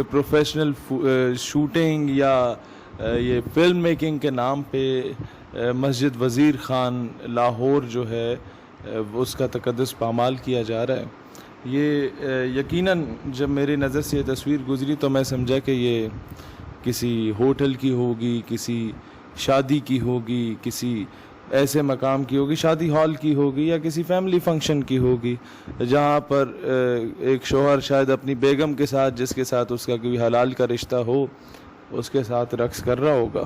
Professional shooting یا یہ film making کے نام پہ مسجد وزیر خان لاہور جو ہے اس کا تقدس پامال کیا جا رہا ہے. یہ یقیناً جب میری نظر سے یہ تصویر گزری تو میں سمجھا کہ یہ کسی ہوٹل کی ہوگی, کسی شادی کی ہوگی, کسی ایسے مقام کی ہوگی, شادی ہال کی ہوگی یا کسی فیملی فنکشن کی ہوگی جہاں پر ایک شوہر شاید اپنی بیگم کے ساتھ, جس کے ساتھ اس کا کوئی حلال کا رشتہ ہو, اس کے ساتھ رقص کر رہا ہوگا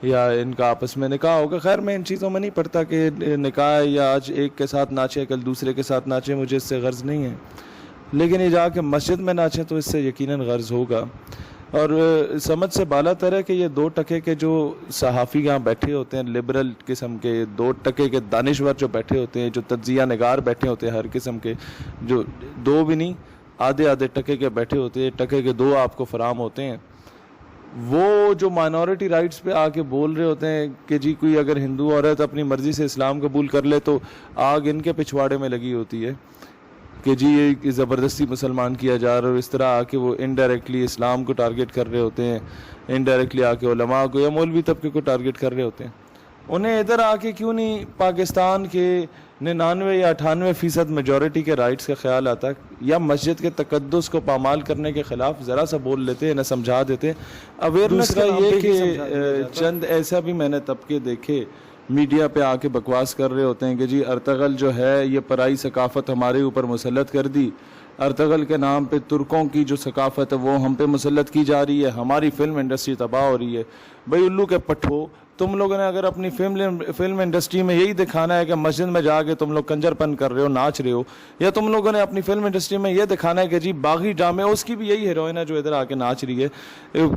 یا ان کا آپس میں نکاح ہوگا. خیر میں ان چیزوں میں نہیں پڑتا کہ نکاح یا آج ایک کے ساتھ ناچے کل دوسرے کے ساتھ ناچے, مجھے اس سے غرض نہیں ہے, لیکن یہ جا کے مسجد میں ناچیں تو اس سے یقیناً غرض ہوگا. اور سمجھ سے بالا تر ہے کہ یہ 2 ٹکے کے جو صحافی یہاں بیٹھے ہوتے ہیں, لبرل قسم کے 2 ٹکے کے دانشور جو بیٹھے ہوتے ہیں, جو تجزیہ نگار بیٹھے ہوتے ہیں ہر قسم کے, جو 2 بھی نہیں آدھے ٹکے کے بیٹھے ہوتے ہیں, ٹکے کے 2 آپ کو فراہم ہوتے ہیں, وہ جو مائنورٹی رائٹس پہ آ کے بول رہے ہوتے ہیں کہ جی کوئی اگر ہندو عورت اپنی مرضی سے اسلام قبول کر لے تو آگ ان کے پچھواڑے میں لگی ہوتی ہے کہ جی یہ زبردستی مسلمان کیا جا رہا ہے. اس طرح آ کے وہ انڈائریکٹلی اسلام کو ٹارگٹ کر رہے ہوتے ہیں, انڈائریکٹلی آ کے علماء کو یا مولوی طبقے کو ٹارگٹ کر رہے ہوتے ہیں. انہیں ادھر آ کے کیوں نہیں پاکستان کے 99 یا 98% میجورٹی کے رائٹس کا خیال آتا, یا مسجد کے تقدس کو پامال کرنے کے خلاف ذرا سا بول لیتے, نہ سمجھا دیتے. اویئرنیس کا یہ کہ چند ایسا بھی میں نے طبقے دیکھے میڈیا پہ آ کے بکواس کر رہے ہوتے ہیں کہ جی ارطغرل جو ہے یہ پرائی ثقافت ہمارے اوپر مسلط کر دی, ارطغرل کے نام پہ ترکوں کی جو ثقافت ہے وہ ہم پہ مسلط کی جا رہی ہے, ہماری فلم انڈسٹری تباہ ہو رہی ہے. بھائی الو کے پٹھو, تم لوگوں نے اگر اپنی فلم انڈسٹری میں یہی دکھانا ہے کہ مسجد میں جا کے تم لوگ کنجر پن کر رہے ہو, ناچ رہے ہو, یا تم لوگوں نے اپنی فلم انڈسٹری میں یہ دکھانا ہے کہ جی باغی ڈرامے, اس کی بھی یہی ہیروئن ہے جو ادھر آ کے ناچ رہی ہے,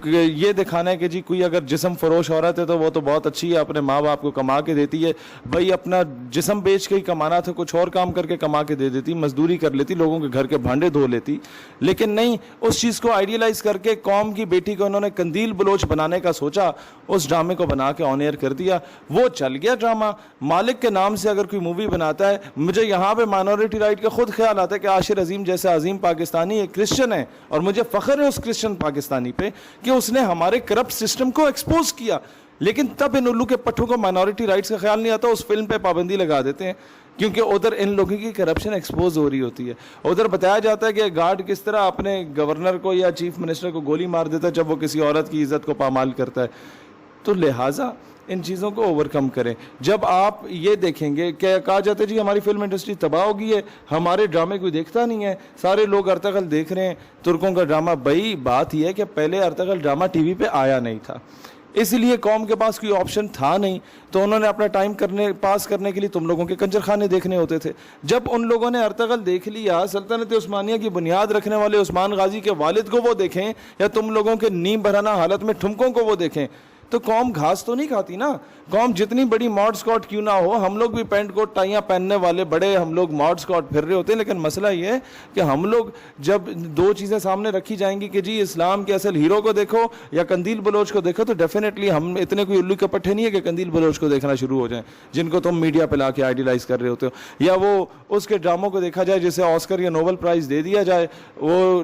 یہ دکھانا ہے کہ جی کوئی اگر جسم فروش عورت ہے تو وہ تو بہت اچھی ہے, اپنے ماں باپ کو کما کے دیتی ہے, بھائی اپنا جسم بیچ کے ہی کمانا تھا, کچھ اور کام کر کے کما کے دے دیتی, مزدوری کر لیتی, لوگوں کے گھر کے بھانڈے دھو لیتی. لیکن نہیں, اس چیز کو آئیڈیلائز کر کے قوم کی بیٹی کو انہوں نے قندیل بلوچ بنانے کا سوچا, اس ڈرامے کو بنا کے آن ایئر کر دیا, وہ چل گیا ڈرامہ. مالک کے نام سے اگر کوئی مووی بناتا ہے, مجھے یہاں پہ مائنورٹی رائٹ کا خود خیال آتا ہے کہ عاشر عظیم جیسا عظیم پاکستانی ایک کرسچن ہے, اور مجھے فخر ہے اس کرسچن پاکستانی پہ کہ اس نے ہمارے کرپٹ سسٹم کو ایکسپوز کیا. لیکن تب ان الو کے پٹھوں کو مائنورٹی رائٹس کا خیال نہیں آتا, اس فلم پہ پابندی لگا دیتے ہیں کیونکہ ادھر ان لوگوں کی کرپشن ایکسپوز ہو رہی ہوتی ہے. ادھر بتایا جاتا ہے کہ گارڈ کس طرح اپنے گورنر کو یا چیف منسٹر کو گولی مار دیتا ہے جب وہ کسی عورت کی عزت کو پامال کرتا ہے. تو لہٰذا ان چیزوں کو اوورکم کریں. جب آپ یہ دیکھیں گے کہ کہا جاتا ہے جی ہماری فلم انڈسٹری تباہ ہو گئی ہے, ہمارے ڈرامے کوئی دیکھتا نہیں ہے, سارے لوگ ارطغرل دیکھ رہے ہیں, ترکوں کا ڈرامہ. بھائی بات یہ ہے کہ پہلے ارطغرل ڈرامہ ٹی وی پہ آیا نہیں تھا, اس لیے قوم کے پاس کوئی آپشن تھا نہیں, تو انہوں نے اپنا ٹائم پاس کرنے کے لیے تم لوگوں کے کنجر خانے دیکھنے ہوتے تھے. جب ان لوگوں نے ارطغرل دیکھ لیا, سلطنت عثمانیہ کی بنیاد رکھنے والے عثمان غازی کے والد کو وہ دیکھیں, یا تم لوگوں کے نیم بھرانا حالت میں ٹھمکوں کو وہ دیکھیں, تو قوم گھاس تو نہیں کھاتی نا. قوم جتنی بڑی ماڈ اسکاٹ کیوں نہ ہو, ہم لوگ بھی پینٹ کوٹ ٹائیاں پہننے والے بڑے ہم لوگ ماڈ اسکاٹ پھر رہے ہوتے ہیں. لیکن مسئلہ یہ ہے کہ ہم لوگ جب 2 چیزیں سامنے رکھی جائیں گی کہ جی اسلام کے اصل ہیرو کو دیکھو یا قندیل بلوچ کو دیکھو, تو ڈیفینیٹلی ہم اتنے کوئی الو کے پٹھے نہیں ہے کہ قندیل بلوچ کو دیکھنا شروع ہو جائیں جن کو تم میڈیا پہ لا کے آئیڈیلائز کر رہے ہوتے ہو, یا وہ اس کے ڈراموں کو دیکھا جائے جسے آسکر یا نوبل پرائز دے دیا جائے, وہ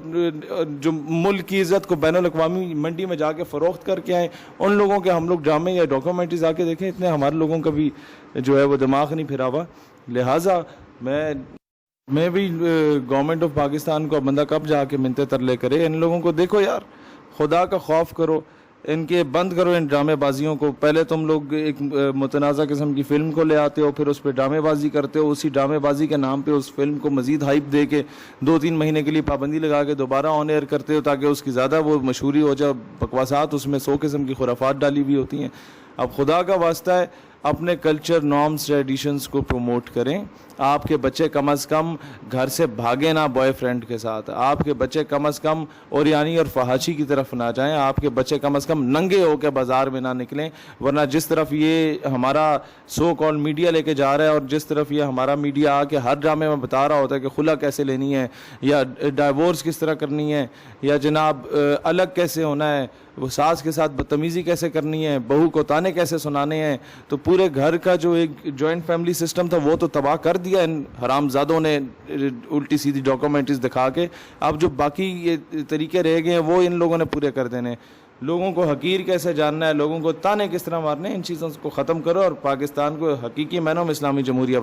جو ملک کی عزت کو بین الاقوامی منڈی میں جا کے فروخت کر کے آئیں, ان لوگوں کے ہم لوگ ڈرامے یا ڈاکومنٹریز آ کے دیکھیں. اتنے ہمارے لوگوں کا بھی جو ہے وہ دماغ نہیں پھرا ہوا. لہٰذا میں بھی گورنمنٹ آف پاکستان کو بندہ کب جا کے منتے ترلے کرے, ان لوگوں کو دیکھو یار, خدا کا خوف کرو, ان کے بند کرو ان ڈرامے بازیوں کو. پہلے تم لوگ ایک متنازع قسم کی فلم کو لے آتے ہو, پھر اس پہ ڈرامے بازی کرتے ہو, اسی ڈرامے بازی کے نام پہ اس فلم کو مزید ہائپ دے کے 2-3 مہینے کے لیے پابندی لگا کے دوبارہ آن ایئر کرتے ہو تاکہ اس کی زیادہ وہ مشہوری ہو جائے. بکواسات اس میں 100 قسم کی خرافات ڈالی ہوئی ہوتی ہیں. اب خدا کا واسطہ ہے اپنے کلچر نارمز ٹریڈیشنز کو پروموٹ کریں. آپ کے بچے کم از کم گھر سے بھاگے نہ بوائے فرینڈ کے ساتھ, آپ کے بچے کم از کم اوریانی اور فحاشی کی طرف نہ جائیں, آپ کے بچے کم از کم ننگے ہو کے بازار میں نہ نکلیں. ورنہ جس طرف یہ ہمارا سو کال میڈیا لے کے جا رہا ہے, اور جس طرف یہ ہمارا میڈیا آ کے ہر ڈرامے میں بتا رہا ہوتا ہے کہ خلا کیسے لینی ہے, یا ڈائیورس کس طرح کرنی ہے, یا جناب الگ کیسے ہونا ہے, وہ ساس کے ساتھ بدتمیزی کیسے کرنی ہے, بہو کو تانے کیسے سنانے ہیں, تو پورے گھر کا جو ایک جوائنٹ فیملی سسٹم تھا وہ تو تباہ کر دیا ان حرام زادوں نے الٹی سیدھی ڈاکومنٹریز دکھا کے. اب جو باقی یہ طریقے رہ گئے ہیں وہ ان لوگوں نے پورے کر دینے. لوگوں کو حقیر کیسے جاننا ہے, لوگوں کو تانے کس طرح مارنے, ان چیزوں کو ختم کرو اور پاکستان کو حقیقی معنوں میں اسلامی جمہوریہ